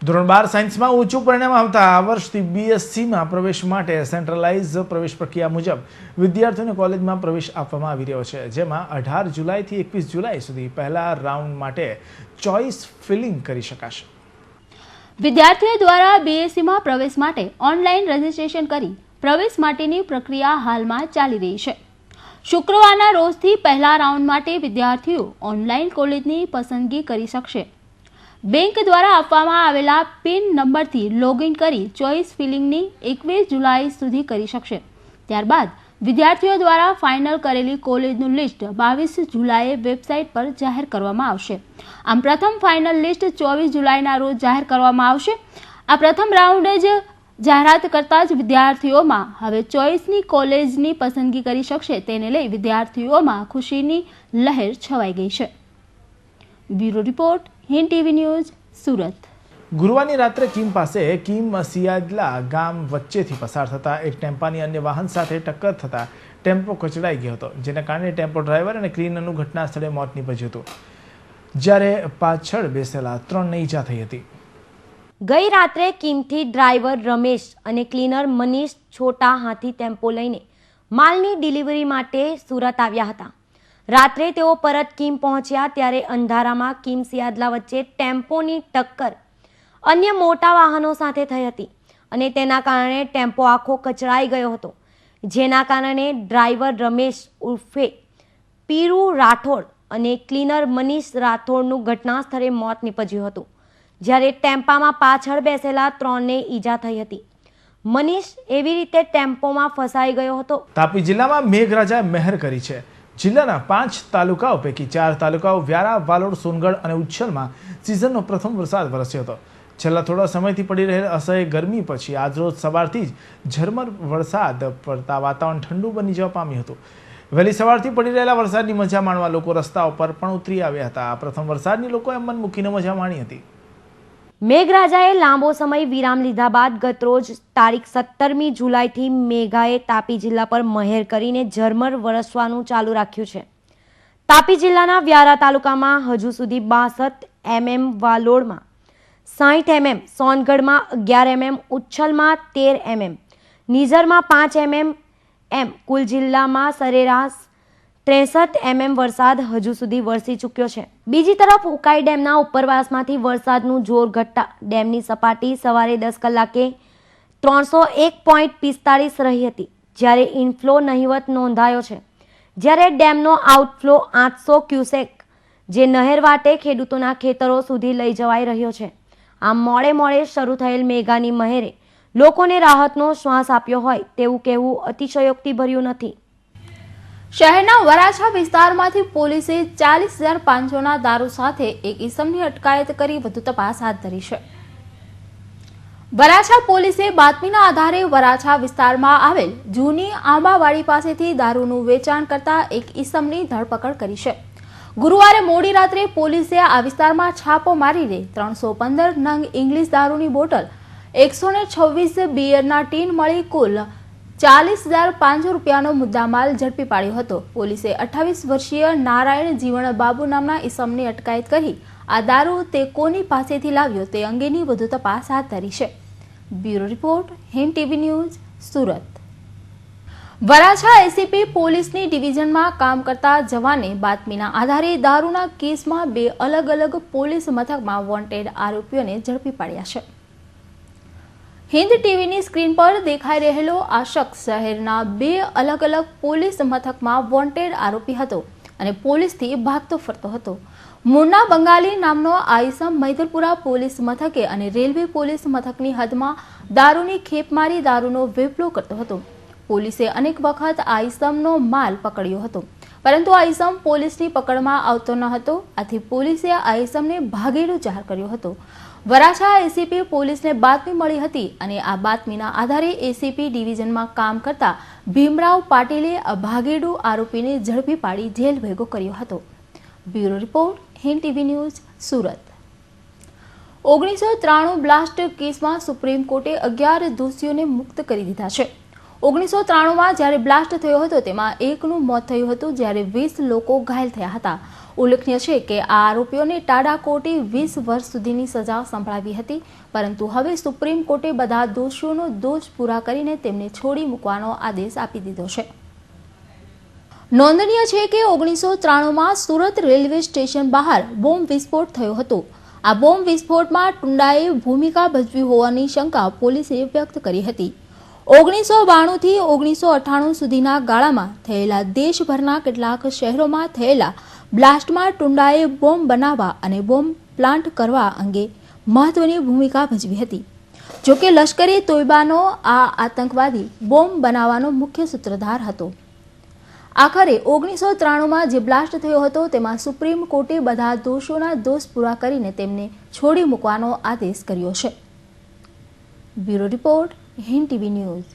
A: ધોરણ 12 સાયન્સમાં ઊંચું પરિણામ આવતા આ વર્ષથી BScમાં પ્રવેશ માટે સેન્ટ્રલાઇઝ પ્રવેશ પ્રક્રિયા મુજબ વિદ્યાર્થીઓને કોલેજમાં પ્રવેશ આપવામાં આવી રહ્યો છે, જેમાં 18 જુલાઈથી 21 જુલાઈ સુધી પહેલા રાઉન્ડ માટે ચોઇસ ફિલિંગ કરી શકાશે.
B: વિદ્યાર્થીઓ દ્વારા BScમાં પ્રવેશ માટે ઓનલાઈન રજીસ્ટ્રેશન કરી પ્રવેશ માટેની પ્રક્રિયા હાલમાં ચાલી રહી છે. શુક્રવારના રોજથી પહેલા રાઉન્ડ માટે વિદ્યાર્થીઓ ઓનલાઈન કોલેજની પસંદગી કરી શકશે. બેંક દ્વારા આપવામાં આવેલા પિન નંબરથી લોગિન કરી ચોઇસ ફિલિંગની 21 જુલાઈ સુધી કરી શકશે. ત્યારબાદ વિદ્યાર્થીઓ દ્વારા ફાઇનલ કરેલી કોલેજનું લિસ્ટ 22 જુલાઈએ વેબસાઇટ પર જાહેર કરવામાં આવશે. આમ પ્રથમ ફાઇનલ લિસ્ટ 24 જુલાઈના રોજ જાહેર કરવામાં આવશે. આ પ્રથમ રાઉન્ડ જ જાહેરાત કરતા જ વિદ્યાર્થીઓમાં હવે ચોઇસની કોલેજની પસંદગી કરી શકશે, તેને લઈ વિદ્યાર્થીઓમાં ખુશીની લહેર છવાઈ ગઈ છે. Bureau report, Hind TV news, Surat.
A: ગુરુવારની રાત્રે કીમ પાસે કીમ સિયાદલા ગામ વચ્ચેથી પસાર થતા એક ટેમ્પાની અન્ય વાહન સાથે ટક્કર થતા ટેમ્પો કચડાઈ ગયો હતો, જેના કારણે ટેમ્પો ડ્રાઈવર અને ક્લીનરનું ઘટના સ્થળે મોત નીપજ્યું હતું, જ્યારે પાછળ બેસેલા 3ને ઈજા થઈ હતી.
C: ગઈ રાત્રે કીમથી ડ્રાઈવર રમેશ અને ક્લીનર મનીષ છોટા હાથી ટેમ્પો લઈને માલની ડિલિવરી માટે સુરત આવ્યા હતા. રાત્રે તેઓ પરત કીમ પહોંચ્યા ત્યારે અંધારામાં કીમ સિયાદલા વચ્ચે ટેમ્પોની ટક્કર અન્ય મોટા વાહનો સાથે થઈ હતી અને તેના કારણે ટેમ્પો આખો કચડાઈ ગયો હતો, જેના કારણે ડ્રાઈવર રમેશ ઉર્ફે પીરુ રાઠોડ અને ક્લીનર મનીષ રાઠોડનું ઘટના સ્થળે મોત નીપજ્યું હતું, જ્યારે ટેમ્પામાં પાછળ બેસેલા 3ને ઈજા થઈ હતી. મનીષ એવી રીતે ટેમ્પોમાં ફસાઈ ગયો હતો.
A: તાપી જિલ્લામાં મેઘરાજાએ મહેર કરી છે. જિલ્લાના 5 તાલુકાઓ પૈકી 4 તાલુકાઓ વ્યારા, વાલોડ, સોનગઢ અને ઉચ્છલમાં સિઝનનો પ્રથમ વરસાદ વરસ્યો હતો. છેલ્લા થોડા સમયથી પડી રહેલ અસહ્ય ગરમી પછી આજરોજ સવારથી જ ઝરમર વરસાદ પડતા વાતાવરણ ઠંડુ બની જવા પામ્યું હતું. વહેલી સવારથી પડી રહેલા વરસાદની મજા માણવા લોકો રસ્તાઓ પર પણ ઉતરી આવ્યા હતા. પ્રથમ વરસાદની લોકોએ મન મૂકીને મજા માણી હતી.
C: મેઘરાજાએ લાંબો સમય વિરામ લીધા બાદ ગતરોજ તારીખ 17મી જુલાઈથી મેઘાએ તાપી જિલ્લા પર મહેર કરીને ઝરમર વરસવાનું ચાલુ રાખ્યું છે. તાપી જિલ્લાના વ્યારા તાલુકામાં હજુ સુધી 62 mm, વાલોડમાં 60 mm, સોનગઢમાં 11 mm, ઉચ્છલમાં 13 mm, નિઝરમાં 5 mm એમ કુલ જિલ્લામાં સરેરાશ 63 mm વરસાદ હજુ સુધી વરસી ચૂક્યો છે. બીજી તરફ ઉકાઈ ડેમના ઉપરવાસમાંથી વરસાદનું જોર ઘટતા ડેમની સપાટી સવારે 10 કલાકે 301.45 રહી હતી, જ્યારે ઇનફ્લો નહિવત નોંધાયો છે. જ્યારે ડેમનો આઉટફ્લો 800 ક્યુસેક જે નહેર વાટે ખેડૂતોના ખેતરો સુધી લઈ જવાઈ રહ્યો છે. આમ મોડે શરૂ થયેલ મેઘાની મહેરે લોકોને રાહતનો શ્વાસ આપ્યો હોય તેવું કહેવું અતિશયોક્તિભર્યું નથી.
B: શહેરના વરાછા વિસ્તારમાંથી પોલીસે 40,500ના દારૂ સાથે એક ઈસમની અટકાયત કરી વધુ તપાસ હાથ ધરી છે. વરાછા પોલીસે બાતમીના આધારે વરાછા વિસ્તારમાં આવેલ જૂની આંબાવાડી પાસેથી દારૂનું વેચાણ કરતા એક ઈસમની ધરપકડ કરી છે. ગુરુવારે મોડી રાત્રે પોલીસે આ વિસ્તારમાં છાપો મારીને 315 નંગ ઇંગ્લિશ દારૂની બોટલ, 126 બિયરના ટીન મળી કુલ 40,500 રૂપિયાનો મુદ્દામાલ ઝડપી પાડ્યો હતો. પોલીસે 28 વર્ષીય નારાયણ જીવણ બાબુ નામના ઈસમની અટકાયત કરી આ દારૂ તે કોની પાસેથી લાવ્યો તે અંગેની વધુ તપાસ હાથ ધરી છે. Bureau report, Hind TV news, Surat. Varachha ACP પોલીસની ડિવિઝનમાં કામ કરતા જવાને બાતમીના આધારે દારૂના કેસમાં 2 અલગ પોલીસ મથકમાં વોન્ટેડ આરોપીઓને ઝડપી પાડ્યા છે. હિન્દ ટીવીની સ્ક્રીન પર દેખાઈ રહેલો આ શખ્સ શહેરના 2 અલગ પોલીસ મથકમાં વોન્ટેડ આરોપી હતો અને પોલીસથી ભાગતો ફરતો હતો. મુન્ના બંગાલી નામનો આ ઈસમ મૈદરપુરા પોલીસ મથકે અને રેલવે પોલીસ મથકની હદમાં દારૂની ખેપ મારી દારૂનો વેપલો કરતો હતો. પોલીસે અનેક વખત આ ઈસમનો માલ પકડ્યો હતો, પરંતુ આ ઈસમ પોલીસની પકડમાં આવતો ન હતો. આથી પોલીસે આ ઈસમને ભાગેડુ જાહેર કર્યો હતો. વરાછા એસીપી પોલીસને બાતમી મળી હતી અને આ બાતમીના આધારે એસીપી ડિવિઝનમાં કામ કરતા ભીમરાવ પાટીલે આ ભાગેડુ આરોપીને ઝડપી પાડી જેલ ભેગો કર્યો હતો. Bureau report, Hind TV news, Surat. 1993 blast કેસમાં સુપ્રીમ કોર્ટે 11 દોષીઓને મુક્ત કરી દીધા છે. 1993માં જ્યારે બ્લાસ્ટ થયો હતો તેમાં એકનું મોત થયું હતું, જ્યારે 20 લોકો ઘાયલ થયા હતા. ઉલ્લેખનીય છે કે આ આરોપીઓને ટાડા કોર્ટે 20 વર્ષ સુધીની સજા સંભળાવી હતી, પરંતુ હવે સુપ્રીમ કોર્ટે બધા દોષીઓનો દોષ પૂરા કરીને તેમને છોડી મૂકવાનો આદેશ આપી દીધો છે. નોંધનીય છે કે 1993માં સુરત રેલવે સ્ટેશન બહાર બોમ્બ વિસ્ફોટ થયો હતો. આ બોમ્બ વિસ્ફોટમાં ટુંડાએ ભૂમિકા ભજવી હોવાની શંકા પોલીસે વ્યક્ત કરી હતી. 1992 થી 1998 સુધીના ગાળામાં થયેલા દેશભરના કેટલાક શહેરોમાં થયેલા બ્લાસ્ટમાં ટુંડાએ બોમ્બ બનાવવા અને બોમ્બ પ્લાન્ટ કરવા અંગે મહત્વની ભૂમિકા ભજવી હતી. જોકે લશ્કરે તોયબાનો આ આતંકવાદી બોમ્બ બનાવવાનો મુખ્ય સૂત્રધાર હતો. આખરે 1993માં જે બ્લાસ્ટ થયો હતો તેમાં સુપ્રીમ કોર્ટે બધા દોષોના દોષ પૂરા કરીને તેમને છોડી મૂકવાનો આદેશ કર્યો છે. Bureau report, Hind TV news.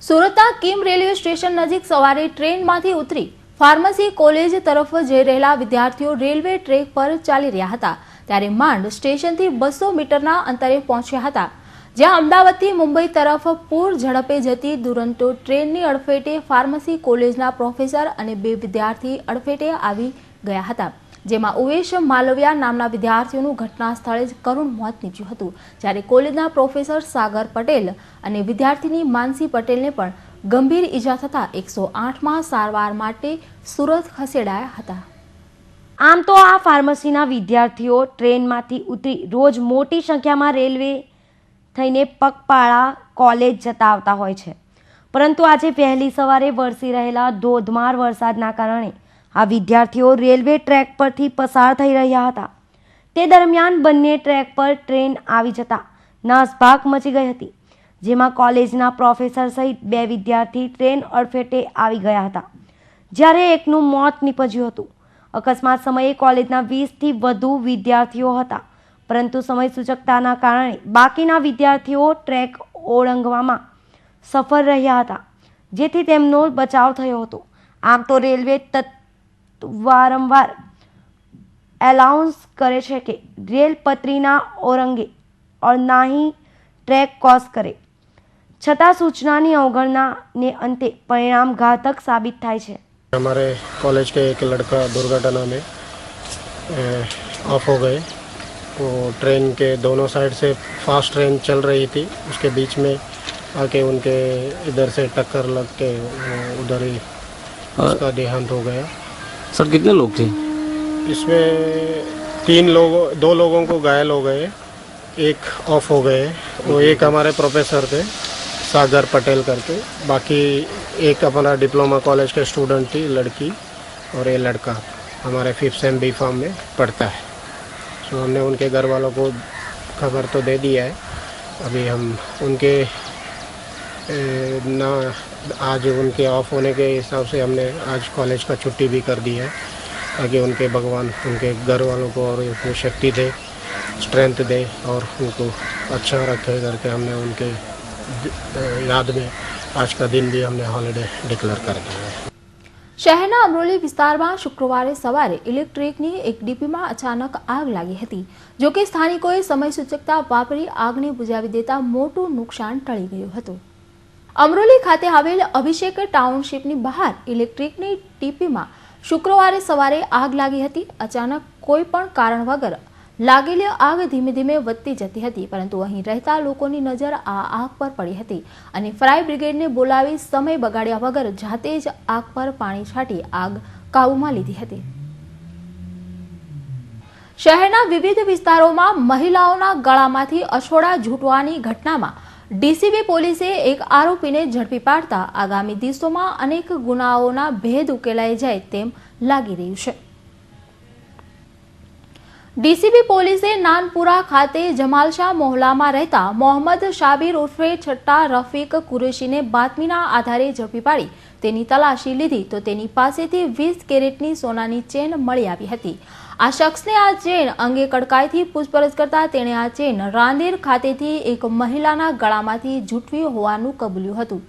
B: સુરતના કિમ રેલવે સ્ટેશન નજીક સવારે ટ્રેનમાંથી ઉતરી ફાર્મસી કોલેજ તરફ જઈ રહેલા વિદ્યાર્થીઓ રેલવે ટ્રેક પર ચાલી રહ્યા હતા ત્યારે માંડ સ્ટેશનથી 200 મીટરના અંતરે પહોંચ્યા હતા, જ્યાં અમદાવાદથી મુંબઈ તરફ પૂર ઝડપે જતી દુરંતો ટ્રેનની અડફેટે ફાર્મસી કોલેજના પ્રોફેસર અને 2 વિદ્યાર્થી અડફેટે આવી ગયા હતા, જેમાં ઉવેશ માલવિયા નામના વિદ્યાર્થીઓનું ઘટના સ્થળે જ કરુણ મોત નીપજ્યું હતું, જ્યારે કોલેજના પ્રોફેસર સાગર પટેલ અને વિદ્યાર્થીની માનસી પટેલને પણ ગંભીર ઈજા થતા 108માં સારવાર માટે સુરત ખસેડાયા હતા.
C: આમ તો આ ફાર્મસીના વિદ્યાર્થીઓ ટ્રેનમાંથી ઉતરી રોજ મોટી સંખ્યામાં રેલવે થઈને પગપાળા કોલેજ જતા આવતા હોય છે, પરંતુ આજે વહેલી સવારે વરસી રહેલા ધોધમાર વરસાદના કારણે આ વિદ્યાર્થીઓ રેલવે ટ્રેક પરથી પસાર થઈ રહ્યા હતા. તે દરમિયાન બંને ટ્રેક પર ટ્રેન આવી જતા નાસભાગ મચી ગઈ હતી, જેમાં કોલેજના પ્રોફેસર સહિત 2 વિદ્યાર્થી ટ્રેન અડફેટે આવી ગયા હતા, જ્યારે એકનું મોત નીપજ્યું હતું. અકસ્માત સમયે કોલેજના 20થી વધુ વિદ્યાર્થીઓ હતા, પરંતુ સમય સૂચકતાના કારણે બાકીના વિદ્યાર્થીઓ ટ્રેક ઓળંગવામાં સફળ રહ્યા હતા. જેથી તેમનો બચાવ થયો હતો. આમ તો રેલવે વારંવાર એલાઉન્સ કરે છે કે રેલ પટરીના ઓરંગે और ना ही ट्रैक क्रॉस करे, छતાં सूचनाની અવગણનાને અંતે પરિણામ ઘાતક સાબિત થાય છે.
J: हमारे कॉलेज के एक लड़का दुर्घटना में ऑफ हो गए. वो ट्रेन के दोनों साइड से फास्ट ट्रेन चल रही थी, उसके बीच में आके उनके इधर से टक्कर लग के उधर ही उसका देहांत हो गया.
K: सर कितने लोग थे
J: इसमें? दो लोगों को घायल हो गए, एक ऑफ हो गए. वो एक हमारे प्रोफेसर थे सागर पटेल करके, बाकी एक अपना डिप्लोमा कॉलेज के स्टूडेंट थी लड़की, और ये लड़का हमारे 5th सेम बी फार्म में पढ़ता है. तो हमने उनके घर वालों को खबर तो दे दिया है. अभी हम उनके ना आज उनके ऑफ होने के हिसाब से हमने आज कॉलेज का छुट्टी भी कर दी है, ताकि उनके भगवान उनके घर वालों को और उनको शक्ति दे, स्ट्रेंथ दे और उनको अच्छा रखे करके हमने उनके याद में आज का दिन भी हमने हॉलिडे डिक्लेयर कर दिया है.
B: શહેરના અમરોલી વિસ્તારમાં શુક્રવારે સવારે ઇલેક્ટ્રિકની એક ડીપીમાં અચાનક આગ લાગી હતી. જો કે સ્થાનિકોએ સમય સૂચકતા વાપરી આગને બુઝાવી દેતા મોટું નુકસાન ટળી ગયું હતું. અમરોલી ખાતે આવેલ અભિષેક ટાઉનશીપની બહાર ઇલેક્ટ્રિકની ડીપીમાં શુક્રવારે સવારે આગ લાગી હતી. અચાનક કોઈ પણ કારણ વગર લાગેલી આગ ધીમે ધીમે વધતી જતી હતી, પરંતુ અહીં રહેતા લોકોની નજર આ આગ પર પડી હતી અને ફાયર બ્રિગેડને બોલાવી સમય બગાડ્યા વગર જાતે જ આગ પર પાણી છાંટી આગ કાબૂમાં લીધી હતી. શહેરના વિવિધ વિસ્તારોમાં મહિલાઓના ગળામાંથી અછોડા ઝૂંટવાની ઘટનામાં ડીસીબી પોલીસે એક આરોપીને ઝડપી પાડતા આગામી દિવસોમાં અનેક ગુનાઓના ભેદ ઉકેલાઈ જાય તેમ લાગી રહ્યું છે. ડીસીબી પોલીસે નાનપુરા ખાતે જમાલશાહ મોહલ્લામાં રહેતા મોહમ્મદ શાબીર ઉર્ફે છટ્ટા રફીક કુરેશીને બાતમીના આધારે ઝડપી પાડી તેની તલાશી લીધી તો તેની પાસેથી 20 કેરેટની સોનાની ચેન મળી આવી હતી. આ શખ્સને આ ચેન અંગે કડકાઈથી પૂછપરછ કરતા તેણે આ ચેન રાંદેર ખાતેથી એક મહિલાના ગળામાંથી ઝૂંટવી હોવાનું કબૂલ્યું હતું.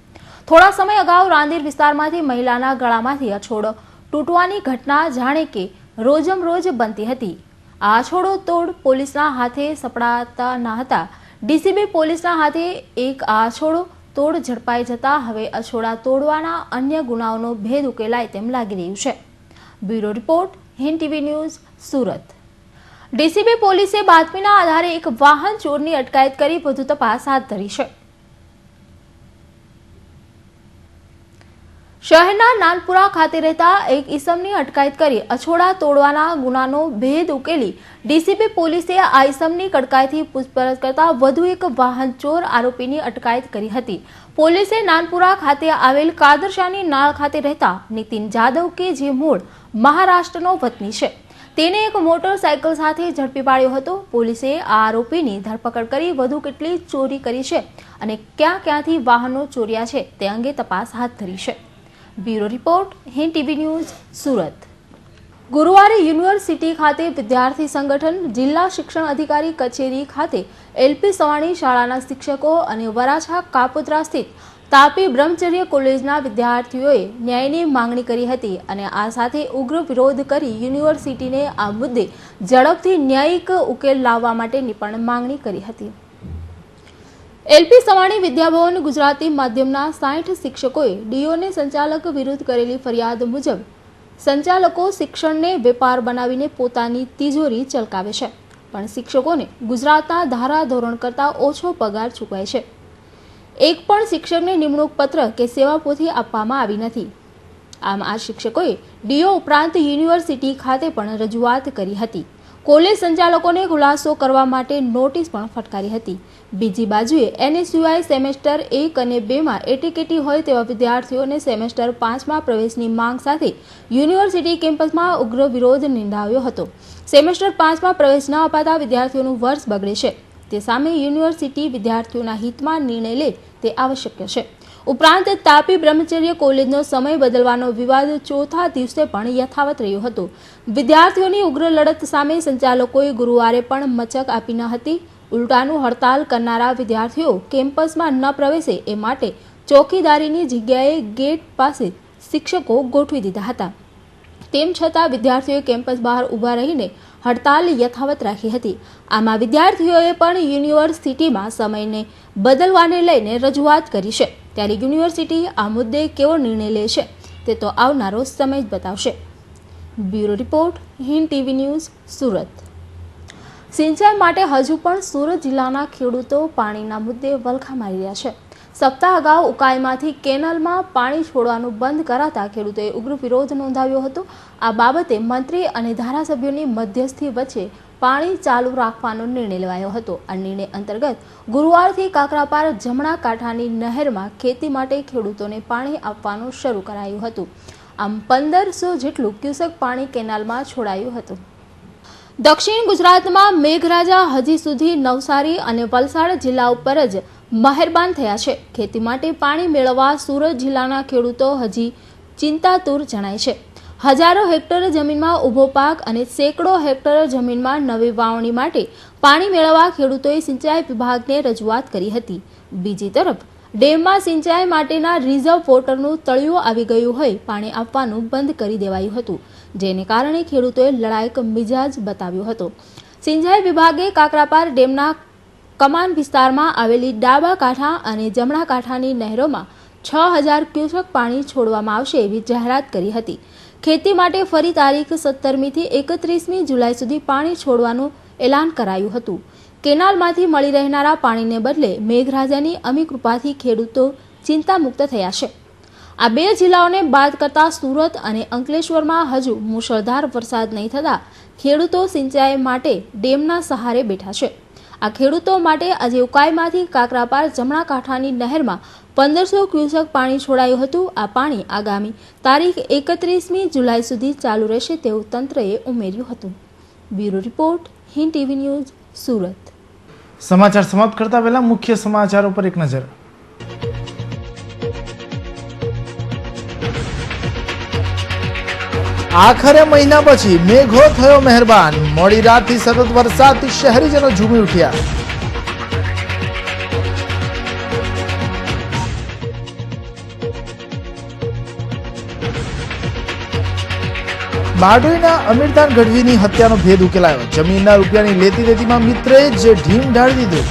B: થોડા સમય અગાઉ રાંદેર વિસ્તારમાંથી મહિલાના ગળામાંથી અછોડ તૂટવાની ઘટના જાણે કે રોજમરોજ બનતી હતી. આ અછોડો તોડ પોલીસના હાથે સપડાતા ન હતા. ડીસીબી પોલીસના હાથે એક આ અછોડો તોડ ઝડપાઈ જતા હવે અછોડા તોડવાના અન્ય ગુનાઓનો ભેદ ઉકેલાય તેમ લાગી રહ્યું છે. Bureau report, Hind TV news, Surat. DCB પોલીસે બાતમીના આધારે એક વાહન ચોરની અટકાયત કરી વધુ તપાસ હાથ ધરી છે. શહેરના નાનપુરા ખાતે રહેતા એક ઈસમની અટકાયત કરી અછોડા તોડવાના ગુનાનો ભેદ ઉકેલી ડીસીબી પોલીસે આ ઈસમની કડકાઈથી પૂછપરછ કરતા વધુ એક વાહન ચોર આરોપીની અટકાયત કરી હતી. પોલીસે નાનપુરા ખાતે આવેલ કાદરશાની નાળ ખાતે રહેતા નીતિન જાદવ કે જે મૂળ મહારાષ્ટ્રનો વતની છે તેને એક મોટરસાયકલ સાથે ઝડપી પાડ્યો હતો. પોલીસે આ આરોપીની ધરપકડ કરી વધુ કેટલી ચોરી કરી છે અને ક્યાંથી વાહનો ચોર્યા છે તે અંગે તપાસ હાથ ધરી છે. Bureau report, Hind TV news, Surat. ગુરુવારે યુનિવર્સિટી ખાતે વિદ્યાર્થી સંગઠન, જિલ્લા શિક્ષણ અધિકારી કચેરી ખાતે એલપી સવાણી શાળાના શિક્ષકો અને વરાછા કાપોદ્રા સ્થિત તાપી બ્રહ્મચર્ય કોલેજના વિદ્યાર્થીઓએ ન્યાયની માંગણી કરી હતી અને આ સાથે ઉગ્ર વિરોધ કરી યુનિવર્સિટીને આ મુદ્દે ઝડપથી ન્યાયિક ઉકેલ લાવવા માટેની પણ માંગણી કરી હતી. એલપી સવાણી વિદ્યાભવન ગુજરાતી માધ્યમના 60 શિક્ષકોએ ડીઓને સંચાલક વિરુદ્ધ કરેલી ફરિયાદ મુજબ સંચાલકો શિક્ષણને વેપાર બનાવીને પોતાની તિજોરી ચલકાવે છે, પણ શિક્ષકોને ગુજરાતના ધારાધોરણ કરતાં ઓછો પગાર ચૂકવાય છે. એક પણ શિક્ષકને નિમણૂક પત્ર કે સેવાપોથી આપવામાં આવી નથી. આમ આ શિક્ષકોએ ડીઓ ઉપરાંત યુનિવર્સિટી ખાતે પણ રજૂઆત કરી હતી. કોલેજ સંચાલકોને ખુલાસો કરવા માટે નોટિસ પણ ફટકારી હતી. બીજી બાજુએ એનએસયુઆઈ સેમેસ્ટર 1 અને 2માં એટીકેટી હોય તેવા વિદ્યાર્થીઓને સેમેસ્ટર 5માં પ્રવેશની માંગ સાથે યુનિવર્સિટી કેમ્પસમાં ઉગ્ર વિરોધ નોંધાવ્યો હતો. સેમેસ્ટર 5માં પ્રવેશ ન અપાતા વિદ્યાર્થીઓનું વર્ષ બગડે છે, તે સામે યુનિવર્સિટી વિદ્યાર્થીઓના હિતમાં નિર્ણય લે તે આવશ્યક છે. ઉપરાંત તાપી બ્રહ્મચર્ય કોલેજનો સમય બદલવાનો વિવાદ ચોથા દિવસે પણ યથાવત રહ્યો હતો. વિદ્યાર્થીઓની ઉગ્ર લડત સામે સંચાલકોએ ગુરુવારે પણ મચક આપી ન હતી. ઉલટાનું હડતાલ કરનારા વિદ્યાર્થીઓ કેમ્પસમાં ન પ્રવેશે એ માટે ચોકીદારીની જગ્યાએ ગેટ પાસે શિક્ષકો ગોઠવી દીધા હતા. તેમ છતાં વિદ્યાર્થીઓએ કેમ્પસ બહાર ઊભા રહીને હડતાલ યથાવત રાખી હતી. આમાં વિદ્યાર્થીઓએ પણ યુનિવર્સિટીમાં સમયને બદલવાને લઈને રજૂઆત કરી છે. ત્યારે યુનિવર્સિટી આ મુદ્દે કેવો નિર્ણય લે છે તે તો આવનારો સમય જ બતાવશે. Bureau report, Hind TV news, Surat. સિંચાઈ માટે હજુ પણ સુરત જિલ્લાના ખેડૂતો પાણીના મુદ્દે વલખા મારી રહ્યા છે. સપ્તાહ અગાઉ ઉકાઈમાંથી કેનાલમાં પાણી છોડવાનું બંધ કરાતા ખેડૂતોએ ઉગ્ર વિરોધ નોંધાવ્યો હતો. આ બાબતે મંત્રી અને ધારાસભ્યોની મધ્યસ્થી વચ્ચે પાણી ચાલુ રાખવાનો નિર્ણય લેવાયો હતો. આ નિર્ણય અંતર્ગત ગુરુવારથી કાકરાપાર જમણા કાંઠાની નહેરમાં ખેતી માટે ખેડૂતોને પાણી આપવાનું શરૂ કરાયું હતું. આમ 1500 જેટલું ક્યુસેક પાણી કેનાલમાં છોડાયું હતું. દક્ષિણ ગુજરાતમાં મેઘરાજા હજી સુધી નવસારી અને વલસાડ જિલ્લા ઉપર જ મહેરબાન થયા છે. ખેતી માટે પાણી મેળવવા સુરત જિલ્લાના ખેડૂતો હજી ચિંતાતુર જણાય છે. હજારો હેક્ટર જમીનમાં ઊભો પાક અને સેંકડો હેક્ટર જમીનમાં નવી વાવણી માટે પાણી મેળવવા ખેડૂતોએ સિંચાઈ વિભાગને રજૂઆત કરી હતી. બીજી તરફ ડેમમાં સિંચાઈ માટેના રિઝર્વ વોટરનું તળિયું આવી ગયું હોય પાણી આપવાનું બંધ કરી દેવાયું હતું, જેને કારણે ખેડૂતોએ લડાયક મિજાજ બતાવ્યો હતો. સિંચાઈ વિભાગે કાકરાપાર ડેમના કમાન વિસ્તારમાં આવેલી ડાબા કાંઠા અને જમણા કાંઠાની નહેરોમાં 6000 ક્યુસેક પાણી છોડવામાં આવશે એવી જાહેરાત કરી હતી. ખેતી માટે ફરી તારીખ 17મી થી 31મી જુલાઈ સુધી પાણી છોડવાનું એલાન કરાયું હતું. કેનાલમાંથી મળી રહેનારા પાણીને બદલે મેઘરાજાની અમી કૃપાથી ખેડૂતો ચિંતામુક્ત થયા છે. આ બે જિલ્લાઓને બાદ કરતા સુરત અને અંકલેશ્વરમાં હજુ મુશળધાર વરસાદ નહીં થતા ખેડૂતો સિંચાઈ માટે ડેમના સહારે બેઠા છે. આ ખેડૂતો માટે આજે ઉકાઈમાંથી કાકરાપાર જમણા કાંઠાની નહેરમાં 1500 ક્યુસેક પાણી છોડાયું હતું. આ પાણી આગામી તારીખ 31મી જુલાઈ સુધી ચાલુ રહેશે તેવું તંત્રએ ઉમેર્યું હતું. Bureau report, Hind TV news, Surat.
A: સમાચાર સમાપ્ત કરતા પહેલા મુખ્ય સમાચારો પર એક નજર. આખરે મહિના પછી મેઘો થયો મહેરબાન. મોડી રાતથી સતત વરસાદથી શહેરીજનો ઝૂમી ઉઠ્યા. બારડોલીના અમીરદાન ગઢવીની હત્યાનો ભેદ ઉકેલાયો. જમીનના રૂપિયાની લેતી દેતીમાં મિત્રએ જ ઢીમ ઢાળી દીધું.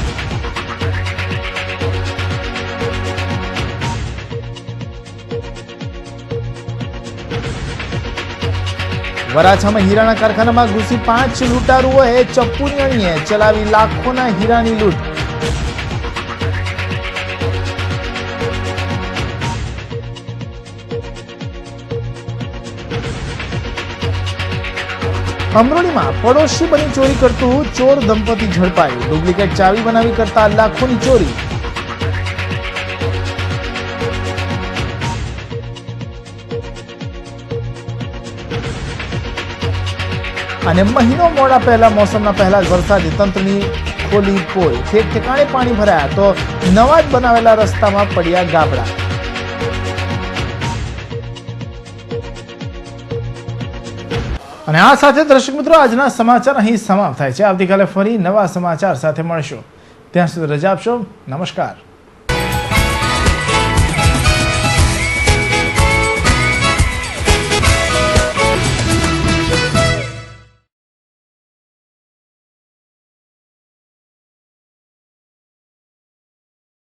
A: વરાછામાં હીરાના કારખાનામાં ઘૂસી 5 લૂંટારુઓએ ચપ્પુની અણીએ ચલાવી લાખોના હીરાની લૂંટ. અમરોલીમાં પડોશી બની ચોરી કરતું ચોર દંપતી ઝડપાયું. ડુપ્લિકેટ ચાવી બનાવી કરતા લાખોની ચોરી. અને મહિનો મોડા પહેલા મોસમના પહેલા જ વરસાદે તંત્રની ખોલી પોલ. ઠેક ઠેકાણે પાણી ભરાયા તો નવા જ બનાવેલા રસ્તામાં પડ્યા ગાબડા. અને આ સાથે દર્શક મિત્રો આજના સમાચાર અહીં સમાપ્ત થાય છે. આવતીકાલે ફરી નવા સમાચાર સાથે મળશું. ત્યાં સુધી રજા આપશો. નમસ્કાર.